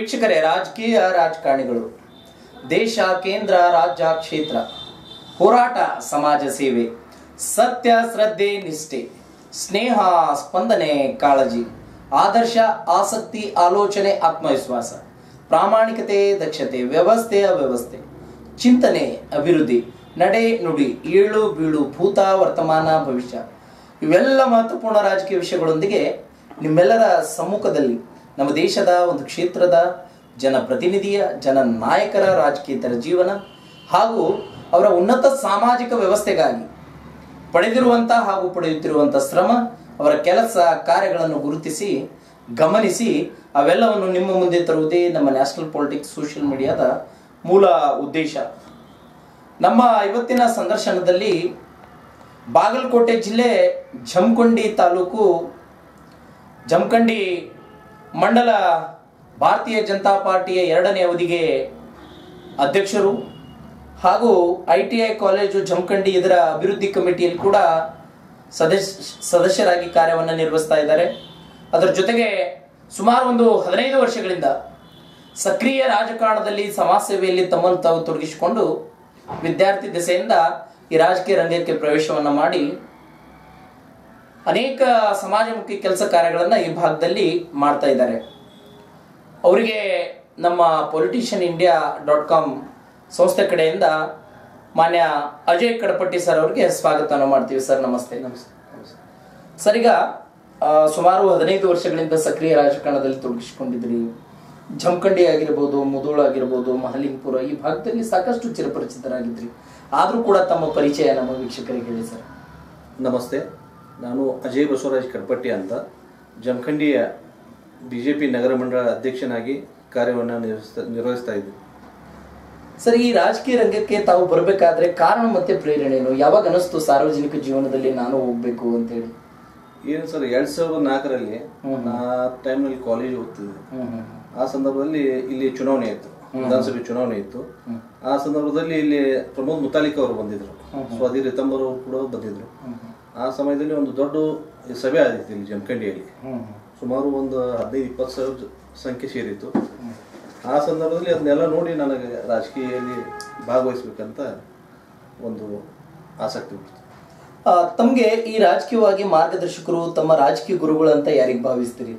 ವೀಕ್ಷಕರೇ, ರಾಜಕೀಯ ರಾಜಕಾರಣಿಗಳು ದೇಶ, ಕೇಂದ್ರ, ರಾಜ್ಯ, ಕ್ಷೇತ್ರ, ಹೋರಾಟ, ಸಮಾಜ ಸೇವೆ, ಸತ್ಯ, ಶ್ರದ್ಧೆ, ನಿಷ್ಠೆ, ಸ್ನೇಹ, ಸ್ಪಂದನೆ, ಕಾಳಜಿ, ಆದರ್ಶ, ಆಸಕ್ತಿ, ಆಲೋಚನೆ, ಆತ್ಮವಿಶ್ವಾಸ, ಪ್ರಾಮಾಣಿಕತೆ, ದಕ್ಷತೆ, ವ್ಯವಸ್ಥೆ, ಅವ್ಯವಸ್ಥೆ, ಚಿಂತನೆ, ಅಭಿವೃದ್ಧಿ, ನಡೆ, ನುಡಿ, ಏಳು ಬೀಳು, ಭೂತ, ವರ್ತಮಾನ, ಭವಿಷ್ಯ ಇವೆಲ್ಲ ಮಹತ್ವಪೂರ್ಣ ರಾಜಕೀಯ ವಿಷಯಗಳೊಂದಿಗೆ ನಿಮ್ಮೆಲ್ಲರ ಸಮ್ಮುಖದಲ್ಲಿ ನಮ್ಮ ದೇಶದ ಒಂದು ಕ್ಷೇತ್ರದ ಜನಪ್ರತಿನಿಧಿಯ, ಜನನಾಯಕರ ರಾಜಕೀಯತರ ಜೀವನ ಹಾಗೂ ಅವರ ಉನ್ನತ ಸಾಮಾಜಿಕ ವ್ಯವಸ್ಥೆಗಾಗಿ ಪಡೆದಿರುವಂಥ ಹಾಗೂ ಪಡೆಯುತ್ತಿರುವಂಥ ಶ್ರಮ, ಅವರ ಕೆಲಸ ಕಾರ್ಯಗಳನ್ನು ಗುರುತಿಸಿ ಗಮನಿಸಿ ಅವೆಲ್ಲವನ್ನು ನಿಮ್ಮ ಮುಂದೆ ತರುವುದೇ ನಮ್ಮ ನ್ಯಾಷನಲ್ ಪಾಲಿಟಿಕ್ಸ್ ಸೋಷಿಯಲ್ ಮೀಡಿಯಾದ ಮೂಲ ಉದ್ದೇಶ. ನಮ್ಮ ಇವತ್ತಿನ ಸಂದರ್ಶನದಲ್ಲಿ ಬಾಗಲಕೋಟೆ ಜಿಲ್ಲೆ ಜಮಖಂಡಿ ತಾಲೂಕು ಜಮಖಂಡಿ ಮಂಡಲ ಭಾರತೀಯ ಜನತಾ ಪಾರ್ಟಿಯ 2ನೇ ಅವಧಿಗೆ ಅಧ್ಯಕ್ಷರು ಹಾಗೂ ITI ಕಾಲೇಜು ಜಮಖಂಡಿ ಇದರ ಅಭಿವೃದ್ಧಿ ಕಮಿಟಿಯಲ್ಲಿ ಕೂಡ ಸದಸ್ಯರಾಗಿ ಕಾರ್ಯವನ್ನು ನಿರ್ವಹಿಸ್ತಾ ಇದ್ದಾರೆ. ಅದರ ಜೊತೆಗೆ ಸುಮಾರು ಒಂದು 15 ವರ್ಷಗಳಿಂದ ಸಕ್ರಿಯ ರಾಜಕಾರಣದಲ್ಲಿ ಸಮಾಜ ಸೇವೆಯಲ್ಲಿ ತಮ್ಮನ್ನು ತಾವು ತೊಡಗಿಸಿಕೊಂಡು ವಿದ್ಯಾರ್ಥಿ ದೆಸೆಯಿಂದ ಈ ರಾಜಕೀಯ ರಂಗಕ್ಕೆ ಪ್ರವೇಶವನ್ನು ಮಾಡಿ ಅನೇಕ ಸಮಾಜಮುಖಿ ಕೆಲಸ ಕಾರ್ಯಗಳನ್ನು ಈ ಭಾಗದಲ್ಲಿ ಮಾಡ್ತಾ ಇದ್ದಾರೆ. ಅವರಿಗೆ ನಮ್ಮ politicianindia.com ಸಂಸ್ಥೆ ಕಡೆಯಿಂದ ಮಾನ್ಯ ಅಜಯ್ ಕಡಪಟ್ಟಿ ಸರ್ ಅವರಿಗೆ ಸ್ವಾಗತವನ್ನು ಮಾಡ್ತೀವಿ. ಸರ್ ನಮಸ್ತೆ. ನಮಸ್ತೆ. ಸರ್, ಈಗ ಸುಮಾರು 15 ವರ್ಷಗಳಿಂದ ಸಕ್ರಿಯ ರಾಜಕಾರಣದಲ್ಲಿ ತೊಡಗಿಸಿಕೊಂಡಿದ್ರಿ. ಜಮಖಂಡಿ ಆಗಿರ್ಬೋದು, ಮುಧೋಳ ಆಗಿರ್ಬೋದು, ಮಹಲಿಂಗಪುರ ಈ ಭಾಗದಲ್ಲಿ ಸಾಕಷ್ಟು ಚಿರಪರಿಚಿತರಾಗಿದ್ರಿ. ಆದರೂ ಕೂಡ ತಮ್ಮ ಪರಿಚಯ ನಮ್ಮ ವೀಕ್ಷಕರಿಗೆ ಹೇಳಿ ಸರ್. ನಮಸ್ತೆ, ನಾನು ಅಜಯ್ ಬಸವರಾಜ್ ಕಡಪಟ್ಟಿ ಅಂತ ಜಮಖಂಡಿಯ BJP ನಗರ ಮಂಡಳ ಅಧ್ಯಕ್ಷನಾಗಿ ಕಾರ್ಯವನ್ನು ನಿರ್ವಹಿಸ್ತಾ ಇದ್ದೀನಿ. ಸರ್, ಈ ರಾಜಕೀಯ ರಂಗಕ್ಕೆ ತಾವು ಬರಬೇಕಾದ್ರೆ ಕಾರಣ ಮತ್ತೆ ಪ್ರೇರಣೆ ಏನು? ಯಾವಾಗ ಅನಿಸ್ತು ಸಾರ್ವಜನಿಕ ಜೀವನದಲ್ಲಿ ನಾನು ಹೋಗ್ಬೇಕು ಅಂತ ಹೇಳಿ? ಏನು ಸರ್, 2004ರಲ್ಲಿ ಆ ಟೈಮ್ನಲ್ಲಿ ಕಾಲೇಜ್ ಓದ್ತಿದ್ದೆ. ಆ ಸಂದರ್ಭದಲ್ಲಿ ಇಲ್ಲಿ ಚುನಾವಣೆ ಇತ್ತು, ವಿಧಾನಸಭೆ ಚುನಾವಣೆ ಇತ್ತು. ಆ ಸಂದರ್ಭದಲ್ಲಿ ಇಲ್ಲಿ ಪ್ರಮೋದ್ ಮುತಾಲಿಕ್ ಅವರು ಬಂದಿದ್ರು, ಸ್ವಾಧಿ ರಿತಂಬರ್ ಅವರು ಕೂಡ ಬಂದಿದ್ರು. ಆ ಸಮಯದಲ್ಲಿ ಒಂದು ದೊಡ್ಡ ಸಭೆ ಆದಿತ್ತು ಇಲ್ಲಿ ಜಮಖಂಡಿಯಲ್ಲಿ. ಸುಮಾರು ಒಂದು 15-20 ಸಾವಿರ ಸಂಖ್ಯೆ ಸೇರಿತ್ತು. ಆ ಸಂದರ್ಭದಲ್ಲಿ ಅದನ್ನೆಲ್ಲ ನೋಡಿ ನನಗೆ ರಾಜಕೀಯದಲ್ಲಿ ಭಾಗವಹಿಸ್ಬೇಕಂತ ಒಂದು ಆಸಕ್ತಿ ಉಂಟು. ತಮಗೆ ಈ ರಾಜಕೀಯವಾಗಿ ಮಾರ್ಗದರ್ಶಕರು, ತಮ್ಮ ರಾಜಕೀಯ ಗುರುಗಳು ಅಂತ ಯಾರಿಗೆ ಭಾವಿಸ್ತೀರಿ?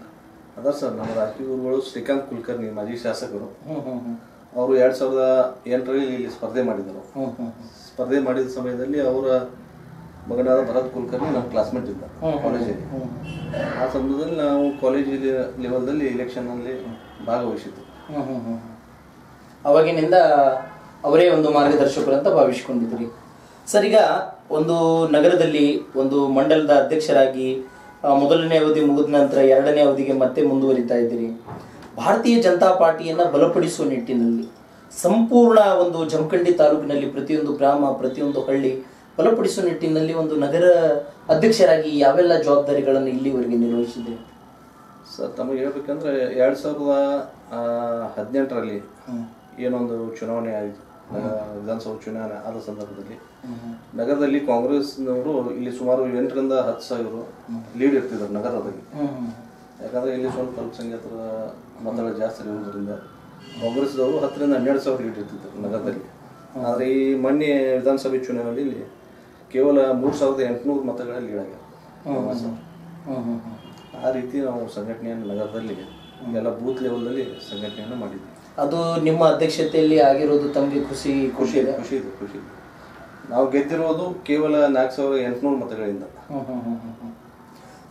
ಅದ ಸರ್, ನಮ್ಮ ರಾಜಕೀಯ ಗುರುಗಳು ಶ್ರೀಕಾಂತ್ ಕುಲಕರ್ಣಿ, ಮಾಜಿ ಶಾಸಕರು. ಅವರು 2008ರಲ್ಲಿ ಇಲ್ಲಿ ಸ್ಪರ್ಧೆ ಮಾಡಿದರು. ಸ್ಪರ್ಧೆ ಮಾಡಿದ ಸಮಯದಲ್ಲಿ ಅವರ ಮಗನಾದ ಭರತ್ ಕುಲಕರ್ಣಿ ನಮ್ಮ ಕ್ಲಾಸ್ಮೇಟ್ ಇದ್ದ ಕಾಲೇಜಲ್ಲಿ. ಆ ಸಂದರ್ಭದಲ್ಲಿ ನಾವು ಕಾಲೇಜ್ ಲೆವೆಲ್ದಲ್ಲಿ ಎಲೆಕ್ಷನ್ನಲ್ಲಿ ಭಾಗವಹಿಸಿದ್ವಿ. ಅವಾಗಿನಿಂದ ಅವರೇ ಒಂದು ಮಾರ್ಗದರ್ಶಕರು ಅಂತ ಭಾವಿಸ್ಕೊಂಡಿದ್ರಿ. ಸರ್, ಈಗ ಒಂದು ನಗರದಲ್ಲಿ ಒಂದು ಮಂಡಲದ ಅಧ್ಯಕ್ಷರಾಗಿ ಮೊದಲನೇ ಅವಧಿ ಮುಗಿದ ನಂತರ 2ನೇ ಅವಧಿಗೆ ಮತ್ತೆ ಮುಂದುವರಿತಾ ಇದ್ದೀರಿ. ಭಾರತೀಯ ಜನತಾ ಪಾರ್ಟಿಯನ್ನು ಬಲಪಡಿಸುವ ನಿಟ್ಟಿನಲ್ಲಿ ಸಂಪೂರ್ಣ ಒಂದು ಜಮಖಂಡಿ ತಾಲೂಕಿನಲ್ಲಿ ಪ್ರತಿಯೊಂದು ಗ್ರಾಮ, ಪ್ರತಿಯೊಂದು ಹಳ್ಳಿ ಬಲಪಡಿಸುವ ನಿಟ್ಟಿನಲ್ಲಿ ಒಂದು ನಗರ ಅಧ್ಯಕ್ಷರಾಗಿ ಯಾವೆಲ್ಲ ಜವಾಬ್ದಾರಿಗಳನ್ನು ಇಲ್ಲಿವರೆಗೆ ನಿರ್ವಹಿಸಿದ್ದೀರಿ? ಸರ್, ತಮಗೆ ಹೇಳ್ಬೇಕಂದ್ರೆ 2018ರಲ್ಲಿ ಏನೊಂದು ಚುನಾವಣೆ ಆಯಿತು, ವಿಧಾನಸಭಾ ಚುನಾವಣೆ ಆದ ಸಂದರ್ಭದಲ್ಲಿ ನಗರದಲ್ಲಿ ಕಾಂಗ್ರೆಸ್ನವರು ಇಲ್ಲಿ ಸುಮಾರು 8ರಿಂದ 10 ಸಾವಿರ ಲೀಡ್ ಇರ್ತಿದ್ರು ನಗರದಲ್ಲಿ. ಯಾಕಂದ್ರೆ ಇಲ್ಲಿ ಸ್ವಲ್ಪ ಅಲ್ಪಸಂಖ್ಯಾತರ ಮತಗಳು ಜಾಸ್ತಿ ಇರೋದ್ರಿಂದ ಕಾಂಗ್ರೆಸ್ದವರು 10ರಿಂದ 12 ಸಾವಿರ ಲೀಡ್ ಇರ್ತಿದ್ರು ನಗರದಲ್ಲಿ. ಆದರೆ ಈ ಮೊನ್ನೆ ವಿಧಾನಸಭೆ ಚುನಾವಣೆಯಲ್ಲಿ ಕೇವಲ 3800 ಮತಗಳ ಲೀಡ್ ಆಗ್ಯಾವ. ಆ ರೀತಿ ನಾವು ಸಂಘಟನೆಯನ್ನು ನಗರದಲ್ಲಿ ಎಲ್ಲ ಬೂತ್ ಲೆವೆಲ್ದಲ್ಲಿ ಸಂಘಟನೆಯನ್ನು ಮಾಡಿದ್ವಿ. ಅದು ನಿಮ್ಮ ಅಧ್ಯಕ್ಷತೆಯಲ್ಲಿ ಆಗಿರೋದು ತಮಗೆ ಖುಷಿ ಇದೆ? ಖುಷಿ ಇದೆ. ನಾವು ಗೆದ್ದಿರೋದು ಕೇವಲ 4800 ಮತಗಳಿಂದ.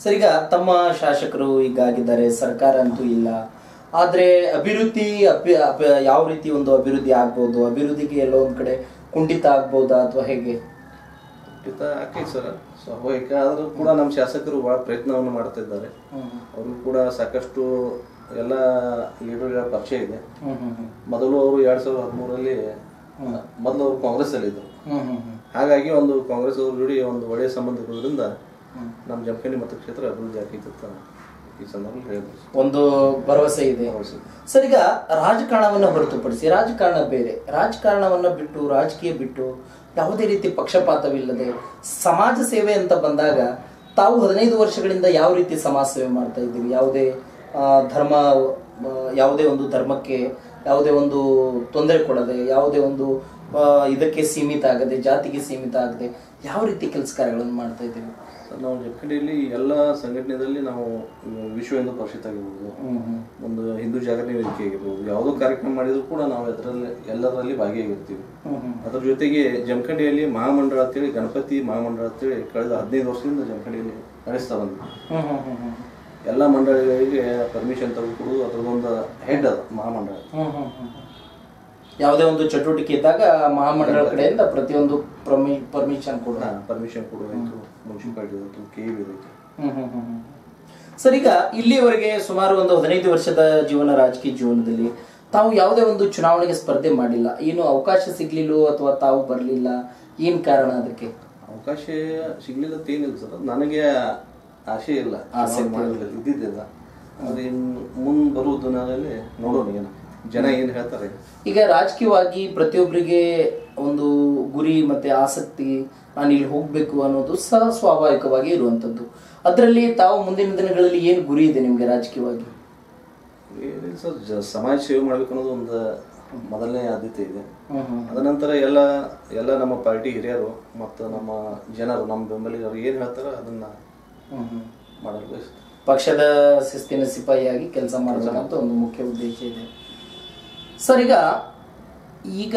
ಸರ್, ಈಗ ತಮ್ಮ ಶಾಸಕರು ಈಗಾಗಿದ್ದಾರೆ, ಸರ್ಕಾರ ಅಂತೂ ಇಲ್ಲ. ಆದರೆ ಅಭಿವೃದ್ಧಿ ಯಾವ ರೀತಿ ಒಂದು ಅಭಿವೃದ್ಧಿ ಆಗ್ಬೋದು? ಅಭಿವೃದ್ಧಿಗೆ ಎಲ್ಲೋ ಒಂದು ಕಡೆ ಕುಂಠಿತ ಆಗ್ಬೋದಾ ಅಥವಾ ಹೇಗೆ? ಕುಂಠಿತ ಆಕೈತೆ ಸರ್, ಸ್ವಾಭಾವಿಕ. ಆದರೂ ಕೂಡ ನಮ್ಮ ಶಾಸಕರು ಬಹಳ ಪ್ರಯತ್ನವನ್ನು ಮಾಡ್ತಾ ಇದ್ದಾರೆ. ಅವ್ರಿಗೂ ಕೂಡ ಸಾಕಷ್ಟು ಎಲ್ಲ ಲೀಡರ್ಗಳ ಪರಿಚಯ ಇದೆ. ಮೊದಲು ಅವರು 2013ರಲ್ಲಿ ಮೊದಲು ಅವರು ಕಾಂಗ್ರೆಸ್ ಅಲ್ಲಿ ಇದ್ದರು. ಹಾಗಾಗಿ ಒಂದು ಕಾಂಗ್ರೆಸ್ ಅವ್ರ ಜೋಡಿ ಒಂದು ಒಳ್ಳೆಯ ಸಂಬಂಧ ಇರೋದ್ರಿಂದ ನಮ್ಮ ಜಮಖಂಡಿ ಮತಕ್ಷೇತ್ರ ಅಭಿವೃದ್ಧಿ ಆಗೈತೆ ಅಂತ ಈ ಸಂದರ್ಭದಲ್ಲಿ ಹೇಳ್ಬೋದು. ಒಂದು ಭರವಸೆ ಇದೆ. ಸರ್, ಈಗ ರಾಜಕಾರಣವನ್ನು ಹೊರತುಪಡಿಸಿ, ರಾಜಕಾರಣ ಬೇರೆ, ರಾಜಕಾರಣವನ್ನು ಬಿಟ್ಟು, ರಾಜಕೀಯ ಬಿಟ್ಟು ಯಾವುದೇ ರೀತಿ ಪಕ್ಷಪಾತವಿಲ್ಲದೆ ಸಮಾಜ ಸೇವೆ ಅಂತ ಬಂದಾಗ ತಾವು 15 ವರ್ಷಗಳಿಂದ ಯಾವ ರೀತಿ ಸಮಾಜ ಸೇವೆ ಮಾಡ್ತಾ ಇದ್ದೀರಿ? ಯಾವುದೇ ಧರ್ಮ ಯಾವುದೇ ಒಂದು ಧರ್ಮಕ್ಕೆ ಯಾವುದೇ ಒಂದು ತೊಂದರೆ ಕೊಡದೆ, ಯಾವುದೇ ಒಂದು ಇದಕ್ಕೆ ಸೀಮಿತ ಆಗದೆ, ಜಾತಿಗೆ ಸೀಮಿತ ಆಗದೆ ಯಾವ ರೀತಿ ಕೆಲಸ ಕಾರ್ಯಗಳನ್ನು ಮಾಡ್ತಾ ಇದ್ದೀವಿ? ನಾವು ಜಮಖಂಡಿಯಲ್ಲಿ ಎಲ್ಲ ಸಂಘಟನೆಯಲ್ಲಿ ನಾವು ವಿಶ್ವ ಹಿಂದೂ ಪರಿಷತ್ ಆಗಿರ್ಬೋದು, ಒಂದು ಹಿಂದೂ ಜಾಗರಣೆ ವೇದಿಕೆ ಆಗಿರ್ಬೋದು, ಯಾವುದೋ ಕಾರ್ಯಕ್ರಮ ಮಾಡಿದ್ರು ಕೂಡ ನಾವು ಎಲ್ಲದರಲ್ಲಿ ಭಾಗಿಯಾಗಿರ್ತೀವಿ. ಅದ್ರ ಜೊತೆಗೆ ಜಮಖಂಡಿಯಲ್ಲಿ ಮಹಾಮಂಡಳ ಅಂತೇಳಿ, ಗಣಪತಿ ಮಹಾಮಂಡಳ ಅಂತೇಳಿ ಕಳೆದ 15 ವರ್ಷದಿಂದ ಜಮಖಂಡಿಯಲ್ಲಿ ನಡೆಸ್ತಾ ಬಂದ್ವಿ. ಎಲ್ಲ ಮಂಡಳಿಗಳಿಗೆ ಪರ್ಮಿಷನ್ ತೆಗೆದುಕೊಡು, ಅದ್ರದ್ದೊಂದು ಹೆಡ್ ಅದ ಮಹಾಮಂಡಳ. ಯಾವುದೇ ಒಂದು ಚಟುವಟಿಕೆ ಇದ್ದಾಗ ಮಹಾಮಂಡಳ ಕಡೆಯಿಂದ ಪ್ರತಿಯೊಂದು ಪರ್ಮಿಷನ್ ಕೊಡೋದಾಯ್ತು, ಮುನ್ಸಿಪಾಲಿಟಿ KEB ಇರುತ್ತೆ. ಸರ್, ಈಗ ಇಲ್ಲಿಯವರೆಗೆ ಸುಮಾರು ಒಂದು 15 ವರ್ಷದ ರಾಜಕೀಯ ಜೀವನದಲ್ಲಿ ತಾವು ಯಾವುದೇ ಒಂದು ಚುನಾವಣೆಗೆ ಸ್ಪರ್ಧೆ ಮಾಡಿಲ್ಲ. ಏನು ಅವಕಾಶ ಸಿಗ್ಲಿಲ್ಲೋ ಅಥವಾ ತಾವು ಬರಲಿಲ್ಲ, ಏನ್ ಕಾರಣ ಅದಕ್ಕೆ? ಅವಕಾಶ ಸಿಗ್ಲಿಲ್ಲ ಏನಿಲ್ಲ ಸರ್, ನನಗೆ ಆಸೆ ಇಲ್ಲ, ಇದ್ದಿದ್ದಿಲ್ಲ. ಅದೇ ಮುಂದೆ ಬರುವ ದಿನಗಳಲ್ಲಿ ನೋಡೋಣ ಏನು ಜನ ಏನ್ ಹೇಳ್ತಾರೆ. ಈಗ ರಾಜಕೀಯವಾಗಿ ಪ್ರತಿಯೊಬ್ಬರಿಗೆ ಒಂದು ಗುರಿ ಮತ್ತೆ ಆಸಕ್ತಿ, ನಾನು ಇಲ್ಲಿ ಹೋಗ್ಬೇಕು ಅನ್ನೋದು ಸ್ವಾಭಾವಿಕವಾಗಿ ಇರುವಂತದ್ದು. ಅದರಲ್ಲಿ ತಾವು ಮುಂದಿನ ದಿನಗಳಲ್ಲಿ ಏನು ಗುರಿ ಇದೆ ನಿಮ್ಗೆ ರಾಜಕೀಯವಾಗಿ? ಏನಿಲ್ಲ ಸರ್, ಸಮಾಜ ಸೇವೆ ಮಾಡ್ಬೇಕು ಅನ್ನೋದು ಒಂದು ಮೊದಲನೇ ಆದ್ಯತೆ ಇದೆ. ಅದ ನಂತರ ಎಲ್ಲ ನಮ್ಮ ಪಾರ್ಟಿ ಹಿರಿಯರು ಮತ್ತು ನಮ್ಮ ಜನರು, ನಮ್ಮ ಬೆಂಬಲಿಗರು ಏನ್ ಹೇಳ್ತಾರ ಅದನ್ನ ಮಾಡಲು ಬಯಸ್ತಾರೆ. ಪಕ್ಷದ ಶಿಸ್ತಿನ ಸಿಪಾಯಿಯಾಗಿ ಕೆಲಸ ಮಾಡಬೇಕಂತ ಒಂದು ಮುಖ್ಯ ಉದ್ದೇಶ ಇದೆ. ಸರ್, ಈಗ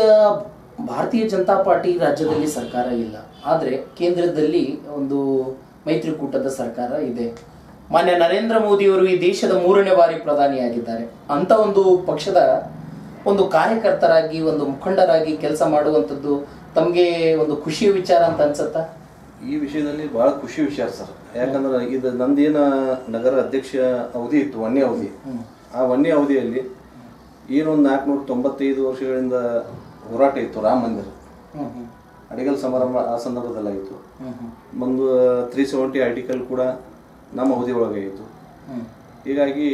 ಭಾರತೀಯ ಜನತಾ ಪಾರ್ಟಿ ರಾಜ್ಯದಲ್ಲಿ ಸರ್ಕಾರ ಇಲ್ಲ, ಆದರೆ ಕೇಂದ್ರದಲ್ಲಿ ಒಂದು ಮೈತ್ರಿಕೂಟದ ಸರ್ಕಾರ ಇದೆ. ಮಾನ್ಯ ನರೇಂದ್ರ ಮೋದಿಯವರು ಈ ದೇಶದ 3ನೇ ಬಾರಿ ಪ್ರಧಾನಿಯಾಗಿದ್ದಾರೆ. ಅಂತ ಒಂದು ಪಕ್ಷದ ಒಂದು ಕಾರ್ಯಕರ್ತರಾಗಿ, ಒಂದು ಮುಖಂಡರಾಗಿ ಕೆಲಸ ಮಾಡುವಂಥದ್ದು ತಮಗೆ ಒಂದು ಖುಷಿಯ ವಿಚಾರ ಅಂತ ಅನ್ಸುತ್ತಾ? ಈ ವಿಷಯದಲ್ಲಿ ಬಹಳ ಖುಷಿ ವಿಚಾರ ಸರ್. ಯಾಕಂದ್ರೆ ಇದು ನಂದೇನ ನಗರ ಅಧ್ಯಕ್ಷ ಅವಧಿ ಇತ್ತು, 1ನೇ ಅವಧಿ. ಆ 1ನೇ ಅವಧಿಯಲ್ಲಿ ಏನೊಂದು 495 ವರ್ಷಗಳಿಂದ ಹೋರಾಟ ಇತ್ತು. ರಾಮ ಮಂದಿರ ಅಡಿಗಲ್ ಸಮಾರಂಭ ಆ ಸಂದರ್ಭದಲ್ಲಾಗಿತ್ತು. ಒಂದು 370 ಆರ್ಟಿಕಲ್ ಕೂಡ ನಮ್ಮ ಅವಧಿ ಒಳಗೆ ಆಯಿತು. ಹೀಗಾಗಿ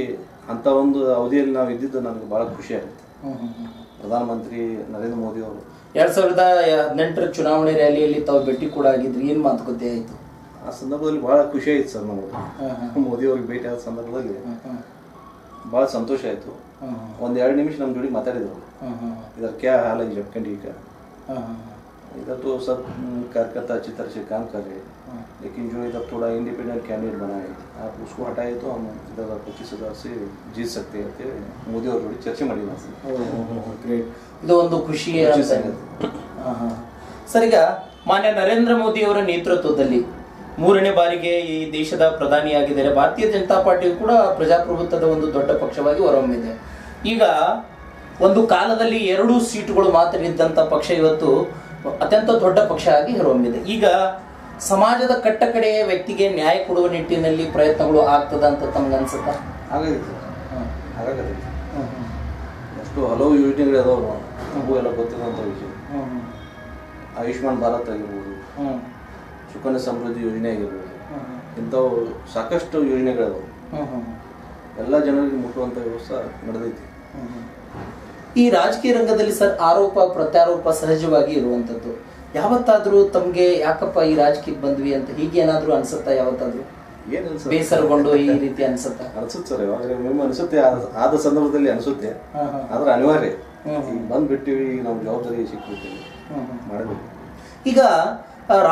ಅಂತ ಒಂದು ಅವಧಿಯಲ್ಲಿ ನಾವು ಇದ್ದಿದ್ದು ನನಗೆ ಬಹಳ ಖುಷಿ ಆಗುತ್ತೆ. ಪ್ರಧಾನಮಂತ್ರಿ ನರೇಂದ್ರ ಮೋದಿ ಅವರು 2018 ಚುನಾವಣೆ ರ್ಯಾಲಿಯಲ್ಲಿ ತಾವು ಭೇಟಿ ಕೂಡ ಆಗಿದ್ರಿ, ಏನ್ ಮಾತುಕತೆ ಆಯ್ತು? ಆ ಸಂದರ್ಭದಲ್ಲಿ ಬಹಳ ಖುಷಿ ಆಯ್ತು ಸರ್. ನಮಗೆ ಮೋದಿ ಅವ್ರಿಗೆ ಭೇಟಿ ಆದ ಸಂದರ್ಭದಲ್ಲಿ ಬಹಳ ಸಂತೋಷ ಆಯ್ತು. 1-2 ನಿಮಿಷ ನಮ್ಮ ಜೋಡಿ ಮಾತಾಡಿದ್ರು. इधर क्या हाल है जमखंडी का? इधर तो सब कार्यकर्ता अच्छी तरह से काम कर रहे हैं, लेकिन जो इधर थोड़ा इंडिपेंडेंट कैंडिडेट बना है, आप उसको हटाए तो हम इधर 25,000 से जीत सकते हैं. मोदी और जोड़ी चर्चे ಮಾಡಿ ಗ್ರೇಟ್. ಇದು ಒಂದು ಖುಷಿಯ ಸರ್, ಈಗ ಮಾನ್ಯ ನರೇಂದ್ರ ಮೋದಿ ಅವರ ನೇತೃತ್ವದಲ್ಲಿ 3ನೇ ಬಾರಿಗೆ ಈ ದೇಶದ ಪ್ರಧಾನಿಯಾಗಿದ್ದಾರೆ. ಭಾರತೀಯ ಜನತಾ ಪಾರ್ಟಿಯು ಕೂಡ ಪ್ರಜಾಪ್ರಭುತ್ವದ ಒಂದು ದೊಡ್ಡ ಪಕ್ಷವಾಗಿ ಹೊರಹೊಮ್ಮಿದೆ. ಈಗ ಒಂದು ಕಾಲದಲ್ಲಿ 2 ಸೀಟುಗಳು ಮಾತ್ರ ಇದ್ದಂತ ಪಕ್ಷ ಇವತ್ತು ಅತ್ಯಂತ ದೊಡ್ಡ ಪಕ್ಷ ಆಗಿ ಹೊರಹೊಮ್ಮಿದೆ. ಈಗ ಸಮಾಜದ ಕಟ್ಟಕಡೆಯ ವ್ಯಕ್ತಿಗೆ ನ್ಯಾಯ ಕೊಡುವ ನಿಟ್ಟಿನಲ್ಲಿ ಪ್ರಯತ್ನಗಳು ಆಗ್ತದ ಅಂತ ತಮ್ಗೆ ಅನ್ಸುತ್ತಾ? ಎಷ್ಟು ಹಲವು ಯೋಜನೆಗಳು ಅದಾವ, ನಮಗೂ ಎಲ್ಲ ಗೊತ್ತಿರುವಂತ ವಿಷಯ. ಆಯುಷ್ಮಾನ್ ಭಾರತ್ ಆಗಿರ್ಬೋದು, ಸುಕನ್ಯಾ ಸಮೃದ್ಧಿ ಯೋಜನೆ ಆಗಿರ್ಬೋದು, ಇಂಥವು ಸಾಕಷ್ಟು ಯೋಜನೆಗಳು ಎಲ್ಲ ಜನರಿಗೆ ಮುಟ್ಟುವಂತ ವ್ಯವಸ್ಥೆ ನಡೆದೈತಿ. ಈ ರಾಜಕೀಯ ರಂಗದಲ್ಲಿ ಸರ್ ಆರೋಪ ಪ್ರತ್ಯಾರೋಪ ಸಹಜವಾಗಿ ಇರುವಂತದ್ದು. ಯಾವತ್ತಾದ್ರೂ ತಮ್ಗೆ ಯಾಕಪ್ಪ ಈ ರಾಜಕೀಯಕ್ಕೆ ಬಂದ್ವಿ ಅಂತ ಹೀಗೆ ಏನಾದ್ರೂ ಅನ್ಸುತ್ತಾ? ಯಾವತ್ತಾದ್ರೂ ಬೇಸರಗೊಂಡು ಈ ರೀತಿ ಅನ್ಸುತ್ತಾ? ಅನ್ಸುತ್ತೆ ಸರ್, ಅನ್ಸುತ್ತೆ. ಆದ ಸಂದರ್ಭದಲ್ಲಿ ಅನ್ಸುತ್ತೆ, ಆದ್ರೆ ಅನಿವಾರ್ಯ. ಬಂದ್ಬಿಟ್ಟಿವಿ, ನಾವು ಜವಾಬ್ದಾರಿ ಸಿಕ್ಬಿಟ್ಟಿವಿ, ಮಾಡಬೇಕು. ಈಗ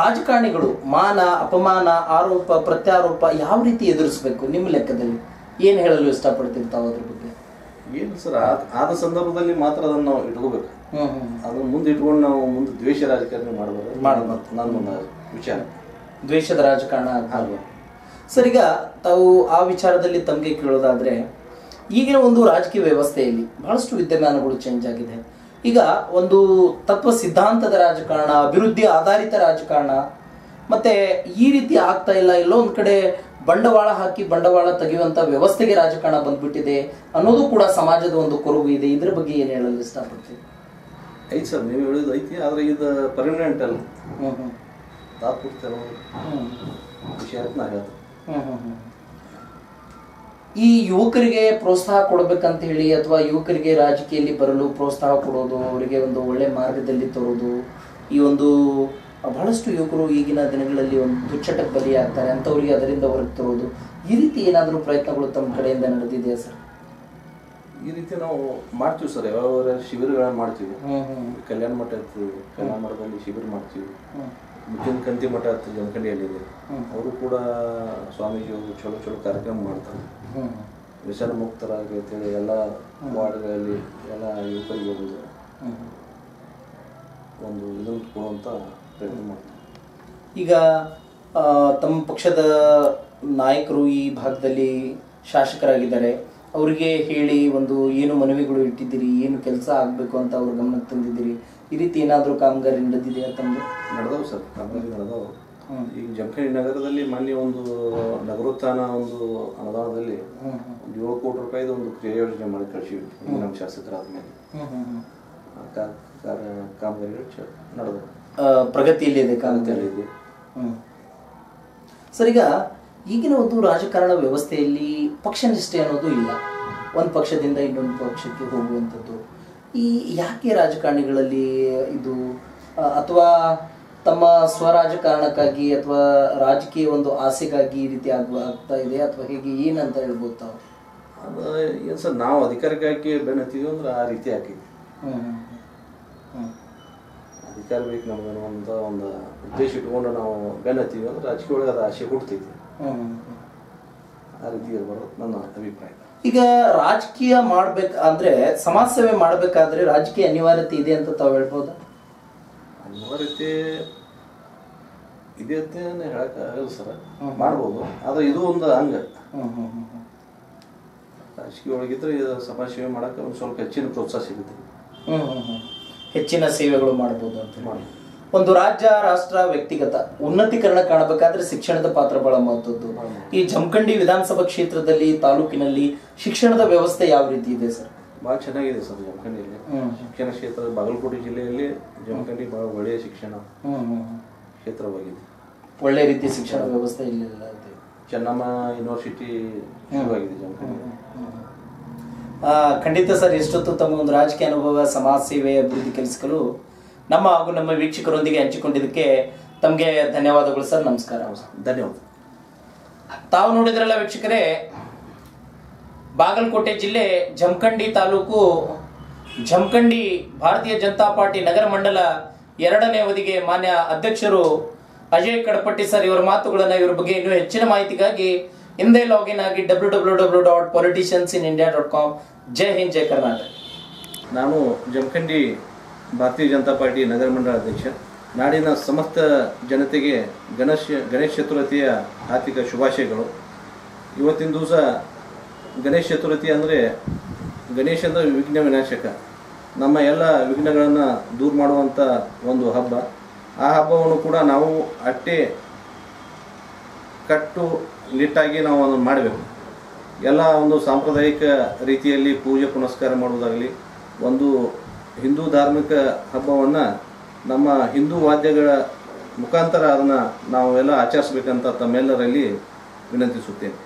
ರಾಜಕಾರಣಿಗಳು ಮಾನ ಅಪಮಾನ ಆರೋಪ ಪ್ರತ್ಯಾರೋಪ ಯಾವ ರೀತಿ ಎದುರಿಸಬೇಕು ನಿಮ್ಮ ಲೆಕ್ಕದಲ್ಲಿ? ಏನ್ ಹೇಳಲು ಇಷ್ಟಪಡ್ತಿರ್ತಾವ ಅದ್ರ ಬಗ್ಗೆ? ಏನು ಸರ್, ಆದ ಸಂದರ್ಭದಲ್ಲಿ ಮಾತ್ರ ಅದನ್ನ ನಾವು ಇಟ್ಕೋಬೇಕು. ಅದನ್ನ ಮುಂದೆ ಇಟ್ಕೊಂಡು ನಾವು ಮುಂದೆ ದ್ವೇಷ ರಾಜಕಾರಣ ಮಾಡಬಾರ್ದು. ನನ್ನ ವಿಚಾರ ದ್ವೇಷದ ರಾಜಕಾರಣ ಆಗಬಾರ್ದು. ಸರ್, ಈಗ ತಾವು ಆ ವಿಚಾರದಲ್ಲಿ ತಮಗೆ ಕೇಳೋದಾದ್ರೆ, ಈಗಿನ ಒಂದು ರಾಜಕೀಯ ವ್ಯವಸ್ಥೆಯಲ್ಲಿ ಬಹಳಷ್ಟು ವಿದ್ಯಮಾನಗಳು ಚೇಂಜ್ ಆಗಿದೆ. ಈಗ ಒಂದು ತತ್ವ ಸಿದ್ಧಾಂತದ ರಾಜಕಾರಣ, ಅಭಿವೃದ್ಧಿ ಆಧಾರಿತ ರಾಜಕಾರಣ ಮತ್ತೆ ಈ ರೀತಿ ಆಗ್ತಾ ಇಲ್ಲ. ಎಲ್ಲೋ ಒಂದ್ ಕಡೆ ಬಂಡವಾಳ ಹಾಕಿ ಬಂಡವಾಳ ತೆಗೆಯುವಂತ ವ್ಯವಸ್ಥೆಗೆ ರಾಜಕಾರಣ ಬಂದ್ಬಿಟ್ಟಿದೆ ಅನ್ನೋದು ಕೂಡ ಸಮಾಜದ ಒಂದು ಕೊರಗು ಇದೆ. ಇದ್ರ ಬಗ್ಗೆ ಏನ್ ಹೇಳಲು ಇಷ್ಟಪಡ್ತೀವಿ? ಐತಿ ಸರ್, ನೀವು ಹೇಳೋದು ಐತಿ. ಆದ್ರೆ ಇದು ಪರ್ಮನೆಂಟ್ ಅಲ್ಲ, ವಿಷಯ ಈ ಯುವಕರಿಗೆ ಪ್ರೋತ್ಸಾಹ ಕೊಡಬೇಕಂತ ಹೇಳಿ ಅಥವಾ ಯುವಕರಿಗೆ ರಾಜಕೀಯದಲ್ಲಿ ಬರಲು ಪ್ರೋತ್ಸಾಹ ಕೊಡೋದು, ಅವರಿಗೆ ಒಂದು ಒಳ್ಳೆ ಮಾರ್ಗದಲ್ಲಿ ತರೋದು, ಈ ಒಂದು ಬಹಳಷ್ಟು ಯುವಕರು ಈಗಿನ ದಿನಗಳಲ್ಲಿ ಒಂದು ದುಶ್ಚಟಕ್ಕೆ ಬಲಿಯಾಗ್ತಾರೆ, ಅಂಥವ್ರಿಗೆ ಅದರಿಂದ ಹೊರಗೆ ತರೋದು, ಈ ರೀತಿ ಏನಾದರೂ ಪ್ರಯತ್ನಗಳು ತಮ್ಮ ಕಡೆಯಿಂದ ನಡೆದಿದೆಯಾ ಸರ್? ಈ ರೀತಿ ನಾವು ಮಾಡ್ತೀವಿ ಸರ್, ಯಾವ ಶಿಬಿರಗಳನ್ನ ಮಾಡ್ತೀವಿ. ಕಲ್ಯಾಣ ಮಠ ಇರ್ತದೆ, ಕಲ್ಯಾಣ ಮಠದಲ್ಲಿ ಶಿಬಿರ ಮಾಡ್ತೀವಿ. ಮುತ್ತಿನ ಕಂತಿ ಮಠ ಇರ್ತದೆ ಜಮಖಂಡಿಯಲ್ಲಿದೆ, ಅವರು ಕೂಡ ಸ್ವಾಮೀಜಿ ಅವರು ಚಲೋ ಚಲೋ ಕಾರ್ಯಕ್ರಮ ಮಾಡ್ತಾರೆ. ವ್ಯಸನ ಮುಕ್ತರಾಗಿ ಅಂತೇಳಿ ಎಲ್ಲ ವಾರ್ಡ್ಗಳಲ್ಲಿ ಎಲ್ಲ ಯುವಕರಿಗೆ ಒಂದು ಇದನ್ನು ಕೊಡುವಂಥ ಪ್ರಯತ್ನ ಮಾಡ್ತಾರೆ. ಈಗ ತಮ್ಮ ಪಕ್ಷದ ನಾಯಕರು ಈ ಭಾಗದಲ್ಲಿ ಶಾಸಕರಾಗಿದ್ದಾರೆ, ಅವರಿಗೆ ಹೇಳಿ ಒಂದು ಏನು ಮನವಿಗಳು ಇಟ್ಟಿದ್ದೀರಿ, ಏನು ಕೆಲಸ ಆಗಬೇಕು ಅಂತ ಅವ್ರ ಗಮನಕ್ಕೆ ತಂದಿದ್ದೀರಿ, ಈ ರೀತಿ ಏನಾದರೂ ಕಾಮಗಾರಿ ನಡೆದಿದೆಯಾ ತಮ್ಮದು? ನಡೆದವು ಸರ್, ಕಾಮಗಾರಿ ನಡೆದವು. ಈಗ ಜಮಖಂಡಿ ನಗರದಲ್ಲಿ ಮೊನ್ನೆ ಒಂದು ನಗರೋತ್ಥಾನ ಒಂದು ಅನುದಾನದಲ್ಲಿ ಒಂದು 7 ಕೋಟಿ ರೂಪಾಯಿದು ಒಂದು ಕ್ರಿಯಾ ಯೋಜನೆ ಮಾಡಿ ಕಳಿಸಿವಿ ನಮ್ಮ ಶಾಸಕರಾದ ಮೇಲೆ. ಕಾಮಗಾರಿಗಳು ನಡೆದವು, ಪ್ರಗತಿಯಲ್ಲಿದೆ. ಕಾಮಗಾರಿಯಲ್ಲಿದೆ ಸರ್, ಈಗ ಈಗಿನ ಒಂದು ರಾಜಕಾರಣ ವ್ಯವಸ್ಥೆಯಲ್ಲಿ ಪಕ್ಷ ನಿಷ್ಠೆ ಅನ್ನೋದು ಇಲ್ಲ, ಒಂದು ಪಕ್ಷದಿಂದ ಇನ್ನೊಂದು ಪಕ್ಷಕ್ಕೆ ಹೋಗುವಂಥದ್ದು. ಈ ಯಾಕೆ ರಾಜಕಾರಣಿಗಳಲ್ಲಿ ಇದು, ಅಥವಾ ತಮ್ಮ ಸ್ವರಾಜಕಾರಣಕ್ಕಾಗಿ ಅಥವಾ ರಾಜಕೀಯ ಒಂದು ಆಸೆಗಾಗಿ ಈ ರೀತಿ ಆಗ್ತಾ ಇದೆ, ಅಥವಾ ಹೇಗೆ ಏನಂತ ಹೇಳ್ಬೋದು ತಾವು? ಅದು ಏನು ಸರ್, ನಾವು ಅಧಿಕಾರಕ್ಕಾಗಿ ಬೆನ್ನತ್ತೀವಿ ಅಂದ್ರೆ ಆ ರೀತಿ ಆಕೈತಿ. ಅಧಿಕಾರ ಬೇಕು ನಮ್ಗೆ ಅನ್ನುವಂಥ ಒಂದು ಉದ್ದೇಶ ಇಟ್ಕೊಂಡು ನಾವು ಬೆನ್ನತ್ತೀವಿ ಅಂದ್ರೆ ರಾಜಕೀಯ ಒಳಗೆ ಅದು ಆಸೆ ಹುಡ್ತೈತಿ. ಆ ರೀತಿ ಇರಬಾರ್ದು ನನ್ನ ಅಭಿಪ್ರಾಯ. ಈಗ ರಾಜಕೀಯ ಅಂದ್ರೆ ಸಮಾಜ ಸೇವೆ ಮಾಡ್ಬೇಕಾದ್ರೆ ರಾಜಕೀಯ ಅನಿವಾರ್ಯತೆ ಇದೆ ಅಂತ ತಾವು ಹೇಳ್ಬೋದಾ? ಅನಿವಾರ್ಯತೆ ಇದೆ ಅಂತ ಹೇಳಕ್ ಆಗಲ್ಲ ಸರ್, ಮಾಡ್ಬೋದು. ಆದ್ರೆ ಇದು ಒಂದು ಅಂಗ. ರಾಜಕೀಯ ಒಳಗಿದ್ರೆ ಸಮಾಜ ಸೇವೆ ಮಾಡಕ್ಕೆ ಒಂದು ಸ್ವಲ್ಪ ಹೆಚ್ಚಿನ ಪ್ರೋತ್ಸಾಹ ಸಿಗುತ್ತೆ, ಹೆಚ್ಚಿನ ಸೇವೆಗಳು ಮಾಡಬಹುದು ಅಂತ ಮಾಡಿ. ಒಂದು ರಾಜ್ಯ, ರಾಷ್ಟ್ರ, ವ್ಯಕ್ತಿಗತ ಉನ್ನತೀಕರಣ ಕಾಣಬೇಕಾದ್ರೆ ಶಿಕ್ಷಣದ ಪಾತ್ರ ಬಹಳ ಮಹತ್ವದ್ದು. ಈ ಜಮಖಂಡಿ ವಿಧಾನಸಭಾ ಕ್ಷೇತ್ರದಲ್ಲಿ, ತಾಲೂಕಿನಲ್ಲಿ ಶಿಕ್ಷಣದ ವ್ಯವಸ್ಥೆ ಯಾವ ರೀತಿ ಇದೆ ಸರ್? ಬಹಳ ಚೆನ್ನಾಗಿದೆ ಸರ್ ಜಮಖಂಡಿಯಲ್ಲಿ. ಶಿಕ್ಷಣ ಕ್ಷೇತ್ರ ಬಾಗಲಕೋಟೆ ಜಿಲ್ಲೆಯಲ್ಲಿ ಜಮಖಂಡಿ ಬಹಳ ಒಳ್ಳೆಯ ಶಿಕ್ಷಣ ಕ್ಷೇತ್ರವಾಗಿದೆ. ಒಳ್ಳೆ ರೀತಿಯ ಶಿಕ್ಷಣ ವ್ಯವಸ್ಥೆ ಇಲ್ಲೆಲ್ಲ ಇದೆ. ಚೆನ್ನಮ್ಮ ಯೂನಿವರ್ಸಿಟಿ ಶುರುವಾಗಿದೆ ಜಮಖಂಡಿ. ಖಂಡಿತ ಸರ್, ಎಷ್ಟೊತ್ತು ತಮ್ಮ ಒಂದು ರಾಜಕೀಯ ಅನುಭವ, ಸಮಾಜ ಸೇವೆ, ಅಭಿವೃದ್ಧಿ ಕೆಲಸಗಳು ನಮ್ಮ ಹಾಗೂ ನಮ್ಮ ವೀಕ್ಷಕರೊಂದಿಗೆ ಹಂಚಿಕೊಂಡಿದ್ದಕ್ಕೆ ತಮಗೆ ಧನ್ಯವಾದಗಳು ಸರ್. ನಮಸ್ಕಾರ. ಧನ್ಯವಾದ. ತಾವು ನೋಡಿದ್ರಲ್ಲ ವೀಕ್ಷಕರೇ, ಬಾಗಲಕೋಟೆ ಜಿಲ್ಲೆ ಜಮಖಂಡಿ ತಾಲೂಕು, ಜಮಖಂಡಿ ಭಾರತೀಯ ಜನತಾ ಪಾರ್ಟಿ ನಗರ ಮಂಡಲ 2ನೇ ಅವಧಿಗೆ ಮಾನ್ಯ ಅಧ್ಯಕ್ಷರು ಅಜಯ್ ಕಡಪಟ್ಟಿ ಸರ್ ಇವರ ಮಾತುಗಳನ್ನ, ಇವರ ಬಗ್ಗೆ ಇನ್ನೂ ಹೆಚ್ಚಿನ ಮಾಹಿತಿಗಾಗಿ ಹಿಂದೆ ಲಾಗಿನ್ ಆಗಿ www.politiciansinIndia.com. ಜೈ ಹಿಂದ್, ಜೈ ಕರ್ನಾಟಕ. ನಾನು ಜಮಖಂಡಿ ಭಾರತೀಯ ಜನತಾ ಪಾರ್ಟಿ ನಗರ ಮಂಡಲ ಅಧ್ಯಕ್ಷ. ನಾಡಿನ ಸಮಸ್ತ ಜನತೆಗೆ ಗಣೇಶ ಚತುರ್ಥಿಯ ಆರ್ಥಿಕ ಶುಭಾಶಯಗಳು. ಇವತ್ತಿನ ದಿವಸ ಗಣೇಶ ಚತುರ್ಥಿ ಅಂದರೆ ಗಣೇಶ ಅಂದರೆ ವಿಘ್ನ ವಿನಾಶಕ, ನಮ್ಮ ಎಲ್ಲ ವಿಘ್ನಗಳನ್ನು ದೂರ ಮಾಡುವಂಥ ಒಂದು ಹಬ್ಬ. ಆ ಹಬ್ಬವನ್ನು ಕೂಡ ನಾವು ಅಟ್ಟೆ ಕಟ್ಟು ನಿಟ್ಟಾಗಿ ನಾವು ಅದನ್ನು ಮಾಡಬೇಕು. ಎಲ್ಲ ಒಂದು ಸಾಂಪ್ರದಾಯಿಕ ರೀತಿಯಲ್ಲಿ ಪೂಜೆ ಪುನಸ್ಕಾರ ಮಾಡುವುದಾಗಲಿ, ಒಂದು ಹಿಂದೂ ಧಾರ್ಮಿಕ ಹಬ್ಬವನ್ನು ನಮ್ಮ ಹಿಂದೂ ವಾದ್ಯಗಳ ಮುಖಾಂತರ ಅದನ್ನು ನಾವು ಎಲ್ಲ ಆಚರಿಸಬೇಕಂತ ತಮ್ಮೆಲ್ಲರಲ್ಲಿ ವಿನಂತಿಸುತ್ತೇನೆ.